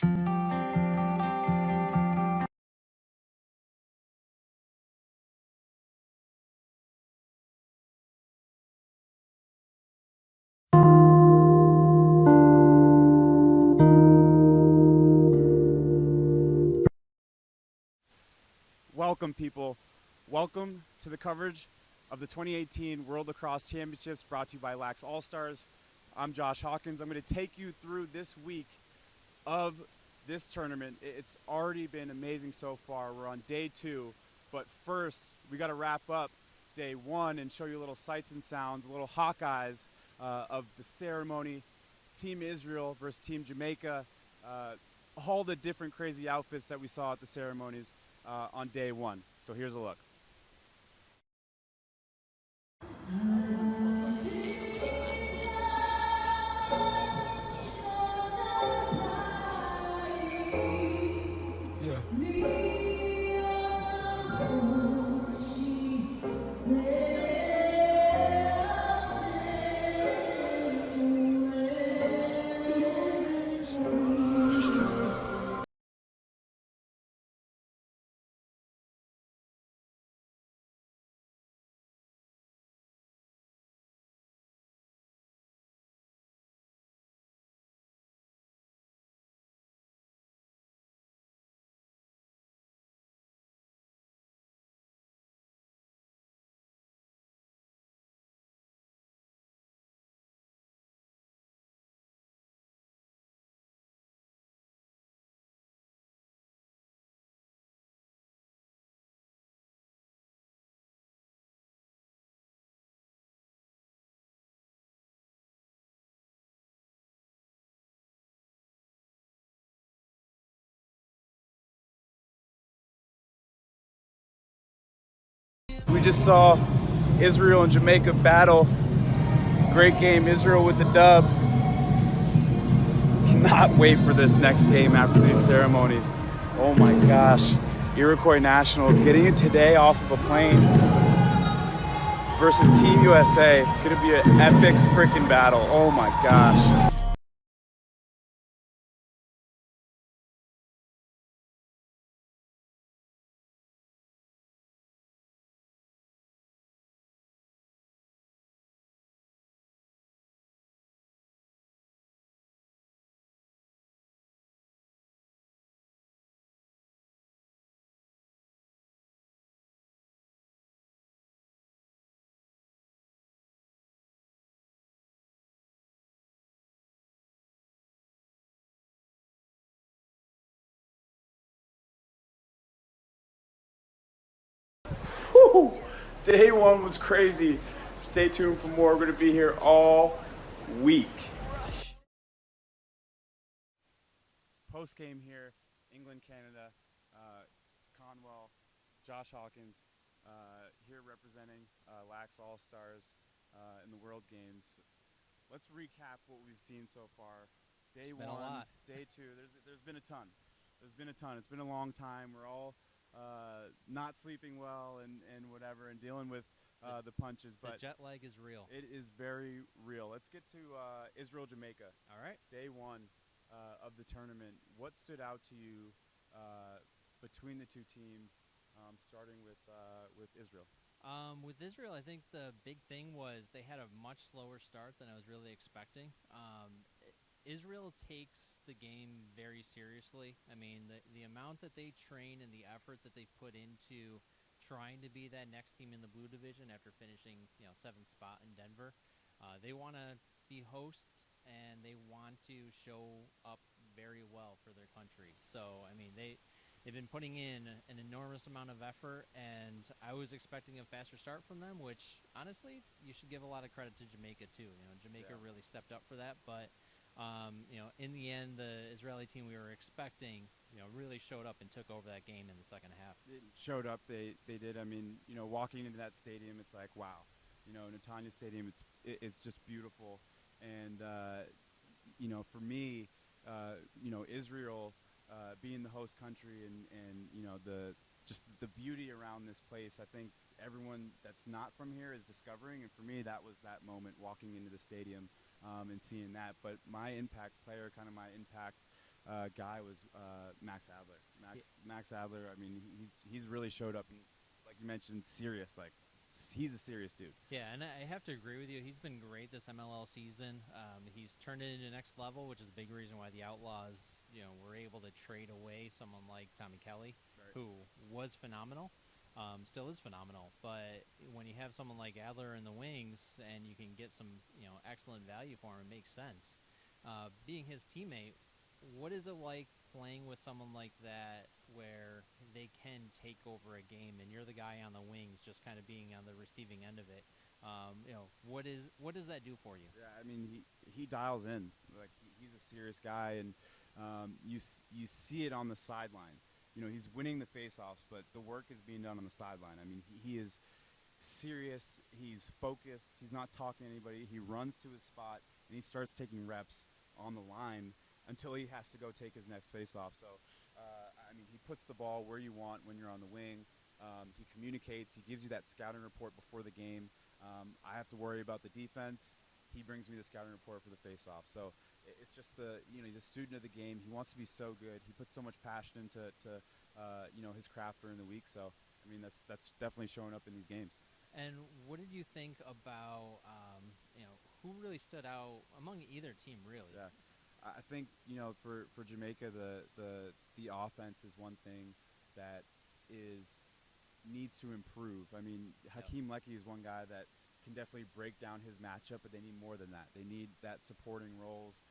Welcome, people. Welcome to the coverage of the 2018 World Lacrosse Championships brought to you by Lax All-Stars. I'm Josh Hawkins. I'm going to take you through this week of this tournament. It's already been amazing so far. We're on day 2, but first we got to wrap up day 1 and show you a little sights and sounds, a little Hawkeyes of the ceremony. Team Israel versus Team Jamaica, all the different crazy outfits that we saw at the ceremonies on day 1. So here's a look. We just saw Israel and Jamaica battle. Great game, Israel with the dub. Cannot wait for this next game after these ceremonies. Oh my gosh. Iroquois Nationals getting it today off of a plane versus Team USA. Gonna be an epic freaking battle. Oh my gosh. Whew. Day 1 was crazy. Stay tuned for more. We're going to be here all week. Post game here, England, Canada, Conwell, Josh Hawkins, here representing Lax All-Stars in the World Games. Let's recap what we've seen so far. Day 1, day 2, there's been a ton. There's been a ton. It's been a long time. We're all not sleeping well and whatever and dealing with the punches. But the jet lag is real. It is very real. Let's get to Israel, Jamaica. All right. Day 1 of the tournament. What stood out to you between the two teams, starting with Israel? With Israel, I think the big thing was they had a much slower start than I was really expecting. Israel takes the game very seriously. I mean, the amount that they train and the effort that they put into trying to be that next team in the blue division after finishing, 7th spot in Denver. They want to be hosts and they want to show up very well for their country. So, I mean, they've been putting in an enormous amount of effort, and I was expecting a faster start from them, which, honestly, you should give a lot of credit to Jamaica, too. Jamaica really stepped up for that, but in the end, the Israeli team we were expecting, really showed up and took over that game in the second half. It showed up. They did. I mean, walking into that stadium, it's like, wow. Netanya Stadium, it's just beautiful. And, for me, Israel being the host country and the beauty around this place, I think everyone that's not from here is discovering. And for me, that was that moment walking into the stadium and seeing that. But my impact player, kind of my impact guy was Max Adler. Max Adler. I mean, he's really showed up, and like you mentioned, serious. Like he's a serious dude. Yeah, and I have to agree with you. He's been great this MLL season. He's turned it into next level, which is a big reason why the Outlaws, were able to trade away someone like Tommy Kelly, Right. who was phenomenal, still is phenomenal. But when you have someone like Adler in the wings and you can get some, excellent value for him, it makes sense. Being his teammate, what is it like playing with someone like that where they can take over a game and you're the guy on the wings just kind of being on the receiving end of it? What does that do for you? Yeah, I mean, he dials in. Like he's a serious guy, and you see it on the sideline. He's winning the faceoffs, but the work is being done on the sideline. I mean, he is serious. He's focused. He's not talking to anybody. He runs to his spot and he starts taking reps on the line until he has to go take his next faceoff. So, I mean, he puts the ball where you want when you're on the wing. He communicates. He gives you that scouting report before the game. I have to worry about the defense. He brings me the scouting report for the faceoff. So it's just he's a student of the game. He wants to be so good. He puts so much passion into his craft during the week. So I mean, that's definitely showing up in these games. And what did you think about who really stood out among either team? Really? Yeah, I think for Jamaica the offense is one thing that is needs to improve. I mean, Hakeem Lecky is one guy that can definitely break down his matchup, but they need more than that. They need that supporting roles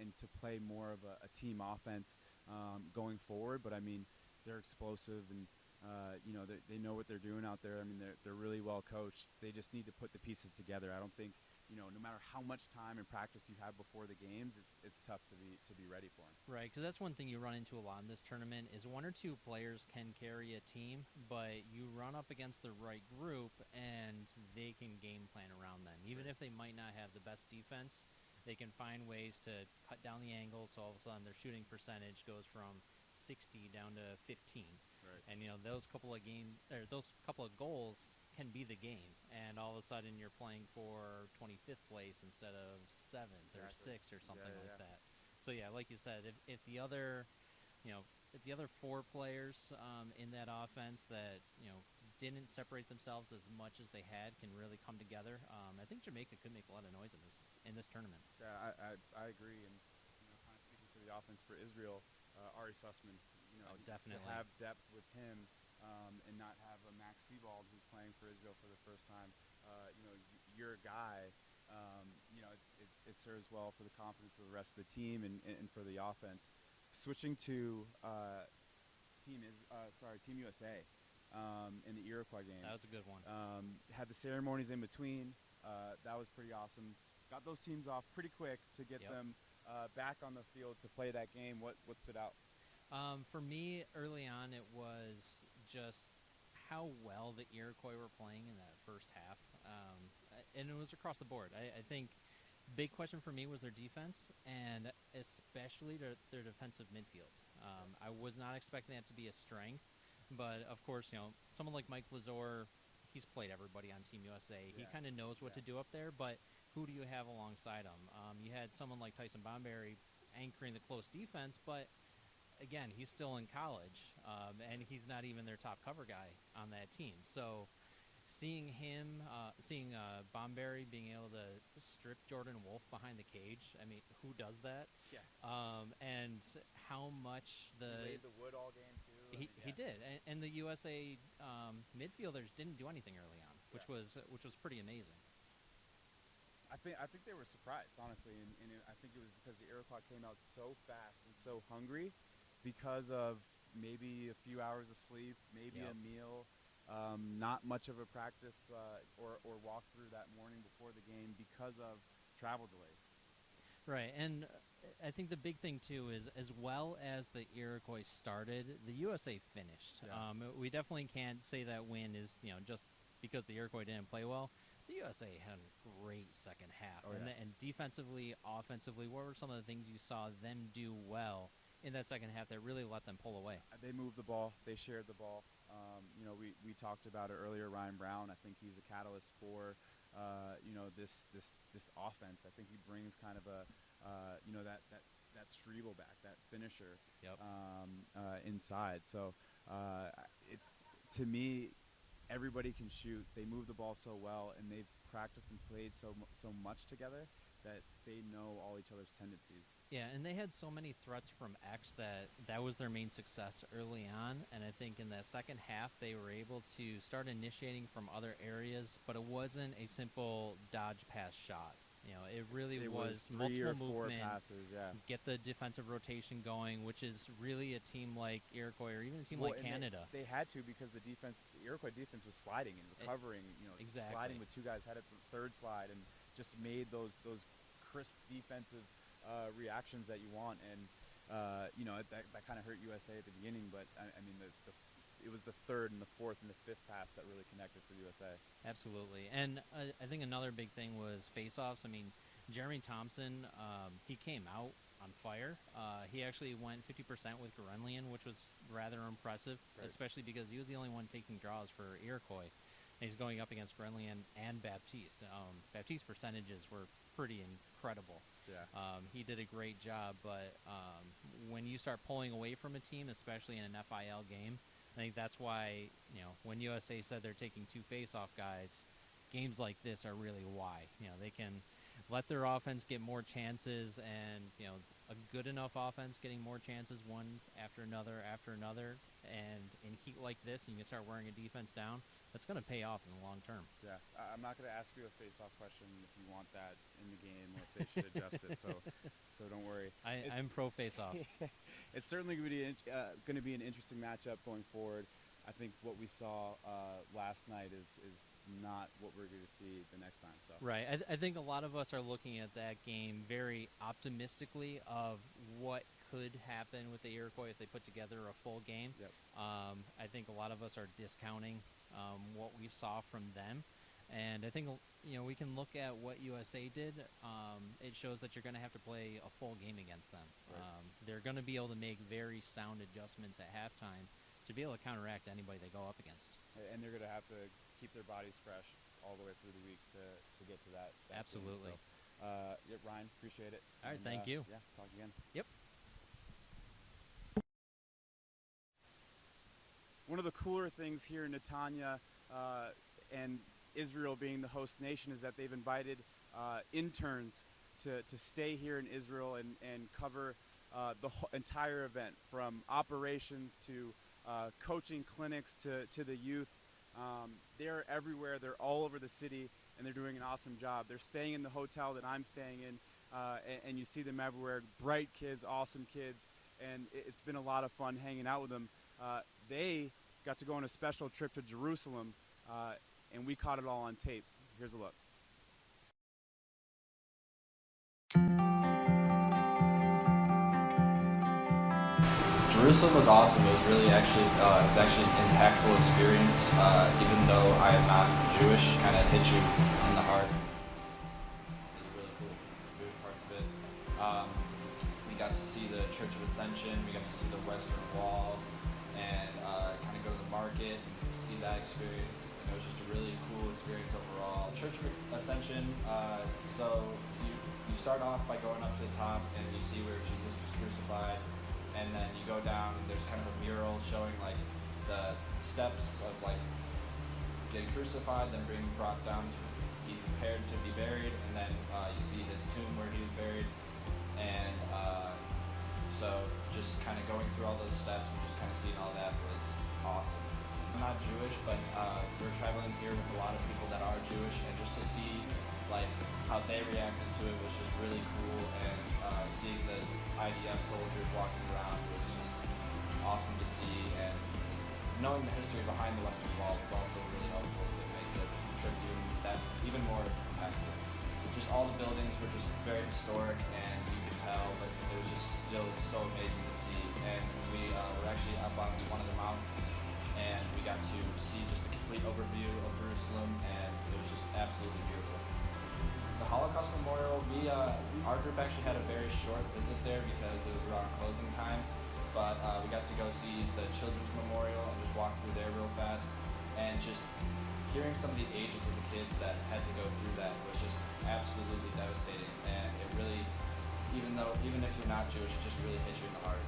and to play more of a team offense going forward. But I mean, they're explosive and they know what they're doing out there. I mean, they're really well coached. They just need to put the pieces together. I don't think no matter how much time and practice you have before the games, it's tough to be ready for them. Right, because that's one thing you run into a lot in this tournament is one or two players can carry a team, but you run up against the right group and they can game plan around them. Even if they might not have the best defense, they can find ways to cut down the angle, so all of a sudden their shooting percentage goes from 60 down to 15. Right. And those couple of goals can be the game, and all of a sudden you're playing for 25th place instead of 7th or 6th or something like that. So yeah, like you said, if the other four players in that offense that didn't separate themselves as much as they had can really come together, I think Jamaica could make a lot of noise in this tournament. Yeah, I agree. And kind of speaking for the offense for Israel, Ari Sussman. Definitely to have depth with him and not have a Max Sebald who's playing for Israel for the first time. You're a guy. It serves well for the confidence of the rest of the team and for the offense. Switching to Team USA in the Iroquois game. That was a good one. Had the ceremonies in between. That was pretty awesome. Got those teams off pretty quick to get them back on the field to play that game. What stood out? For me, early on, it was just how well the Iroquois were playing in that first half. And it was across the board. I think big question for me was their defense, and especially their defensive midfield. I was not expecting that to be a strength, but of course, someone like Mike Lazor, he's played everybody on Team USA. He kind of knows what to do up there, but who do you have alongside him? You had someone like Tyson Bomberry anchoring the close defense, but again, he's still in college, and he's not even their top cover guy on that team. So seeing him, Bomberry being able to strip Jordan Wolf behind the cage, I mean, who does that? Yeah. And how much he laid the wood all game too. He did, and the USA midfielders didn't do anything early on, which was pretty amazing. I think they were surprised, honestly, and I think it was because the Iroquois came out so fast and so hungry because of maybe a few hours of sleep, maybe a meal, not much of a practice or walkthrough that morning before the game because of travel delays. Right, and I think the big thing too is as well as the Iroquois started, the USA finished. Yeah. We definitely can't say that win is just because the Iroquois didn't play well. The USA had a great second half, and defensively, offensively, what were some of the things you saw them do well in that second half that really let them pull away? They moved the ball. They shared the ball. We talked about it earlier. Ryan Brown, I think he's a catalyst for this offense. I think he brings kind of a that that cerebral back, that finisher Yep. inside. So it's, to me, everybody can shoot. They move the ball so well, and they've practiced and played so much together that they know all each other's tendencies. Yeah, and they had so many threats from X that was their main success early on. And I think in that second half, they were able to start initiating from other areas, but it wasn't a simple dodge pass shot. It really It was three multiple or four movement, passes, yeah. get the defensive rotation going, which is really a team like Iroquois or even a team like Canada. They had to, because the Iroquois defense was sliding and recovering, Exactly. sliding with two guys, had a third slide, and just made those crisp defensive reactions that you want. And that kind of hurt USA at the beginning, but I mean it was the third and the fourth and the fifth pass that really connected for USA. Absolutely. And I think another big thing was face-offs. I mean, Jeremy Thompson, he came out on fire. He actually went 50% with Gurenlian, which was rather impressive, Right. especially because he was the only one taking draws for Iroquois. And he's going up against Gurenlian and Baptiste. Baptiste's percentages were pretty incredible. Yeah. He did a great job, but when you start pulling away from a team, especially in an FIL game, I think that's why, when USA said they're taking two face-off guys, games like this are really why. They can let their offense get more chances, and, a good enough offense getting more chances one after another, and in heat like this, and you can start wearing a defense down, that's going to pay off in the long term. Yeah. I'm not going to ask you a face-off question if you want that in the game or if they should adjust it, so don't worry. I'm pro face-off. It's certainly going to be an interesting matchup going forward. I think what we saw last night is not what we're going to see the next time. So Right. I think a lot of us are looking at that game very optimistically of what could happen with the Iroquois if they put together a full game. Yep. I think a lot of us are discounting what we saw from them. And I think, we can look at what USA did. It shows that you're going to have to play a full game against them. Right. They're going to be able to make very sound adjustments at halftime to be able to counteract anybody they go up against. And they're going to have to keep their bodies fresh all the way through the week to get to that Absolutely. Game. So, yeah, Ryan, appreciate it. All right, thank you. Yeah, talk again. Yep. One of the cooler things here in Netanya and Israel being the host nation is that they've invited interns to stay here in Israel and cover the entire event, from operations to coaching clinics to the youth. They're everywhere. They're all over the city, and they're doing an awesome job. They're staying in the hotel that I'm staying in, and you see them everywhere. Bright kids, awesome kids, and it's been a lot of fun hanging out with them. They got to go on a special trip to Jerusalem, and we caught it all on tape. Here's a look. Jerusalem was awesome. It was really actually an impactful experience. Even though I am not Jewish, kind of hit you in the heart. It was really cool. The Jewish parts of it. We got to see the Church of Ascension. We got to see the Western Wall, and kind of go to the market and see that experience. And it was just a really cool experience overall. Church of Ascension. So you start off by going up to the top, and you see where Jesus was crucified. And then you go down, and there's kind of a mural showing like the steps of like getting crucified, then being brought down to be prepared to be buried, and then you see his tomb where he was buried. And so just kind of going through all those steps and just kind of seeing all that was awesome. I'm not Jewish, but we're traveling here with a lot of people that are Jewish, and just to see like how they reacted to it was just really cool. And seeing the IDF soldiers walking around was just awesome to see, and knowing the history behind the Western Wall was also really helpful to make the trip even more impactful. Just all the buildings were just very historic, and you could tell, but it was just still so amazing to see. And we were actually up on one of the mountains, and we got to see just a complete overview of Jerusalem, and it was just absolutely beautiful. The Holocaust Memorial, our group actually had a very short visit there because it was around closing time, but we got to go see the Children's Memorial and just walk through there real fast, and just hearing some of the ages of the kids that had to go through that was just absolutely devastating, and it really even if you're not Jewish, it just really hits you in the heart.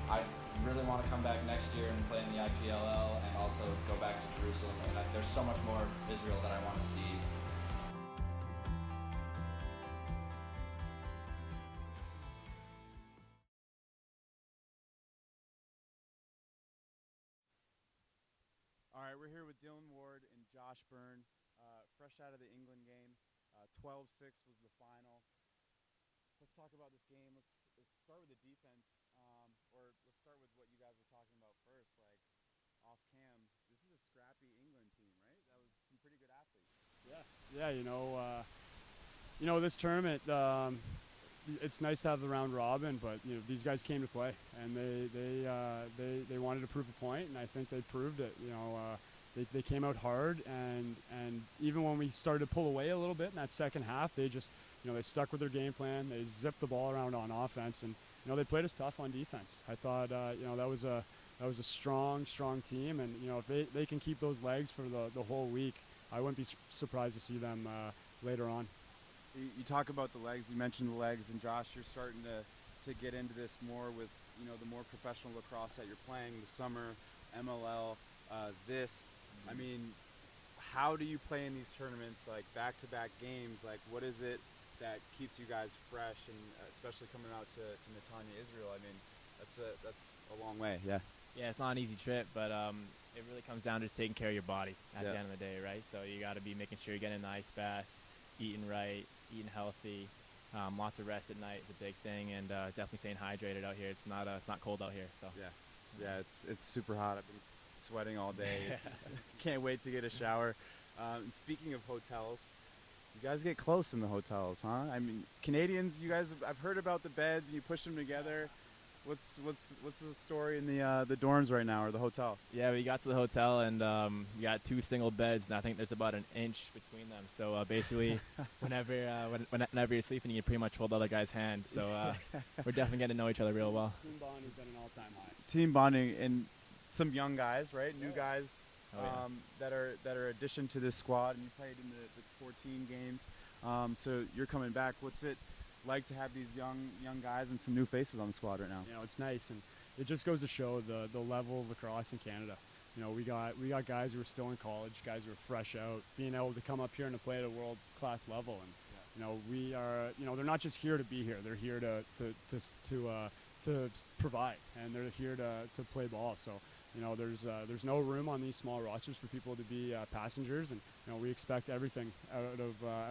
I really want to come back next year and play in the IPLL and also go back to Jerusalem. And there's so much more of Israel that I want to see. All right, we're here with Dylan Ward and Josh Byrne, fresh out of the England game. 12-6 was the final. Let's talk about this game. Let's start with the defense, or let's start with what you guys were talking about first. Like off cam, this is a scrappy England team, right? That was some pretty good athletes. Yeah. This tournament. It's nice to have the round robin, but these guys came to play, and they wanted to prove a point, and I think they proved it. They came out hard, and even when we started to pull away a little bit in that second half, they just they stuck with their game plan. They zipped the ball around on offense, and they played us tough on defense. I thought that was a strong team, and if they can keep those legs for the whole week, I wouldn't be surprised to see them later on. You talk about the legs. You mentioned the legs, and Josh, you're starting to get into this more with the more professional lacrosse that you're playing, the summer, MLL, this. I mean, how do you play in these tournaments, like back-to-back games? Like, what is it that keeps you guys fresh, and especially coming out to Netanya, Israel? I mean, that's a long way. Yeah. Yeah, it's not an easy trip, but it really comes down to just taking care of your body at the end of the day, right? So you got to be making sure you're getting the ice baths, eating right, eating healthy. Lots of rest at night is a big thing, and definitely staying hydrated out here. It's not cold out here, so yeah, it's super hot. I've been sweating all day. Can't wait to get a shower. And speaking of hotels, you guys get close in the hotels, huh? I mean, Canadians, you guys, I've heard about the beds and you push them together. What's the story in the dorms right now, or the hotel? Yeah, we got to the hotel, and we got 2 single beds, and I think there's about an inch between them. So basically, whenever you're sleeping, you pretty much hold the other guy's hand. So we're definitely getting to know each other real well. Team bonding's been an all-time high. Team bonding, and some young guys, right? New guys that are addition to this squad, and you played in the 14 games. So you're coming back. What's it like to have these young guys and some new faces on the squad right now? It's nice, and it just goes to show the level of lacrosse in Canada. We got guys who are still in college, guys who are fresh out, being able to come up here and to play at a world-class level. And we are, they're not just here to be here; they're here to provide, and they're here to play ball. So there's no room on these small rosters for people to be passengers, and we expect everything out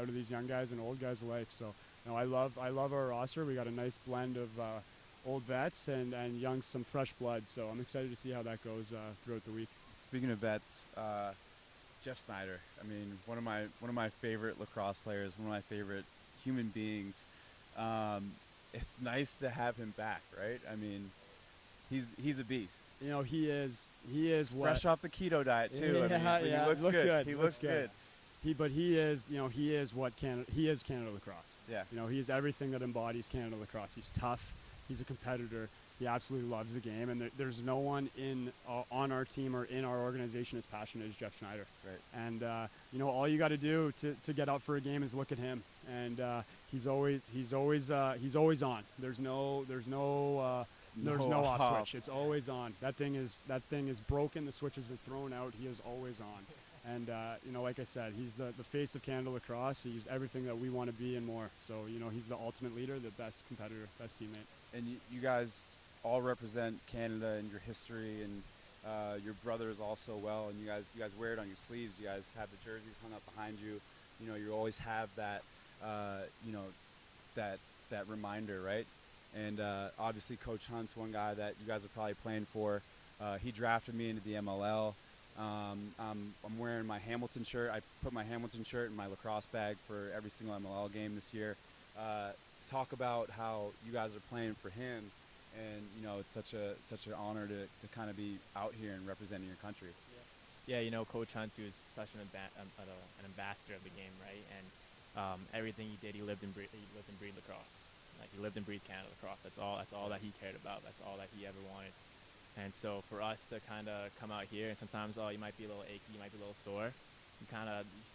of these young guys and old guys alike. So I love our roster. We got a nice blend of old vets and some fresh blood. So I'm excited to see how that goes throughout the week. Speaking of vets, Jeff Snyder. I mean, one of my favorite lacrosse players, one of my favorite human beings. It's nice to have him back, right? I mean, he's a beast. He is what, fresh off the keto diet too. Yeah, he looks good. He looks good. He is what Canada. He is Canada lacrosse. Yeah. He is everything that embodies Canada lacrosse. He's tough. He's a competitor. He absolutely loves the game, and there's no one on our team or in our organization as passionate as Jeff Schneider. Right. And all you got to do to get up for a game is look at him, and he's always on. There's no off switch. It's always on. That thing is broken. The switch has been thrown out. He is always on. And like I said, he's the face of Canada lacrosse. He's everything that we want to be and more. So he's the ultimate leader, the best competitor, best teammate. And you guys all represent Canada and your history, and your brothers also well. And you guys wear it on your sleeves. You guys have the jerseys hung up behind you. You always have that that reminder, right? And obviously, Coach Hunt's one guy that you guys are probably playing for. He drafted me into the MLL. I'm wearing my Hamilton shirt. I put my Hamilton shirt in my lacrosse bag for every single MLL game this year. Talk about how you guys are playing for him, and it's such an honor to kind of be out here and representing your country. Yeah, Coach Hunt, who was such an ambassador of the game, right? And everything he did, he lived and breathed lacrosse. Like, he lived and breathed Canada lacrosse. That's all that he cared about. That's all that he ever wanted. And so for us to kind of come out here, and sometimes, you might be a little achy, you might be a little sore, you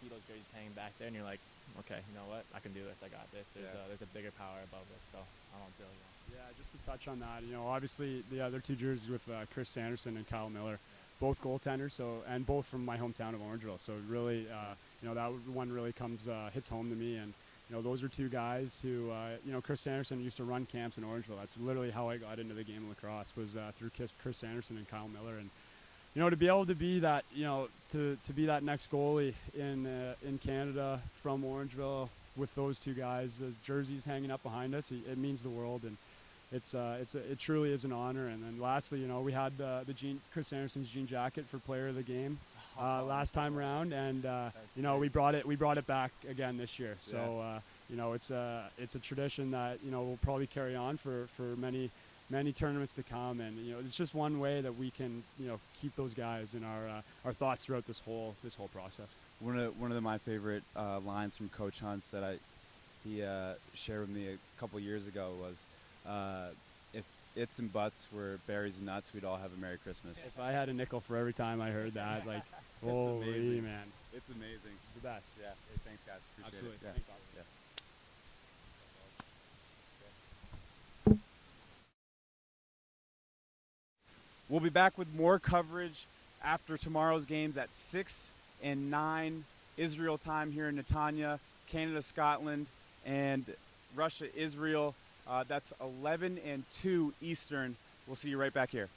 see those jerseys hanging back there, and you're like, okay, you know what? I can do this. I got this. There's a bigger power above this, so I don't feel Yeah, just to touch on that, obviously the other two jerseys with Chris Sanderson and Kyle Miller, both goaltenders, and both from my hometown of Orangeville. So really, that one really hits home to me. And those are two guys who, Chris Sanderson used to run camps in Orangeville. That's literally how I got into the game of lacrosse, was through Chris Sanderson and Kyle Miller. And to be able to be that, to be that next goalie in Canada from Orangeville with those two guys, the jerseys hanging up behind us, it means the world. And it truly is an honor. And then lastly, we had Chris Sanderson's jean jacket for player of the game last time around, and we brought it back again this year. So it's a tradition that we'll probably carry on for many tournaments to come, and it's just one way that we can keep those guys in our thoughts throughout this whole process. One of my favorite lines from Coach Hunt's that he shared with me a couple years ago was, if its and buts were berries and nuts, we'd all have a Merry Christmas. If I had a nickel for every time I heard that, like, holy amazing. Man, It's amazing. the best. Yeah. Hey, thanks, guys. Appreciate Absolutely. it. Yeah. Thanks, Bob. Yeah. We'll be back with more coverage after tomorrow's games at 6 and 9 Israel time here in Netanya, Canada, Scotland, and Russia, Israel. That's 11 and 2 Eastern. We'll see you right back here.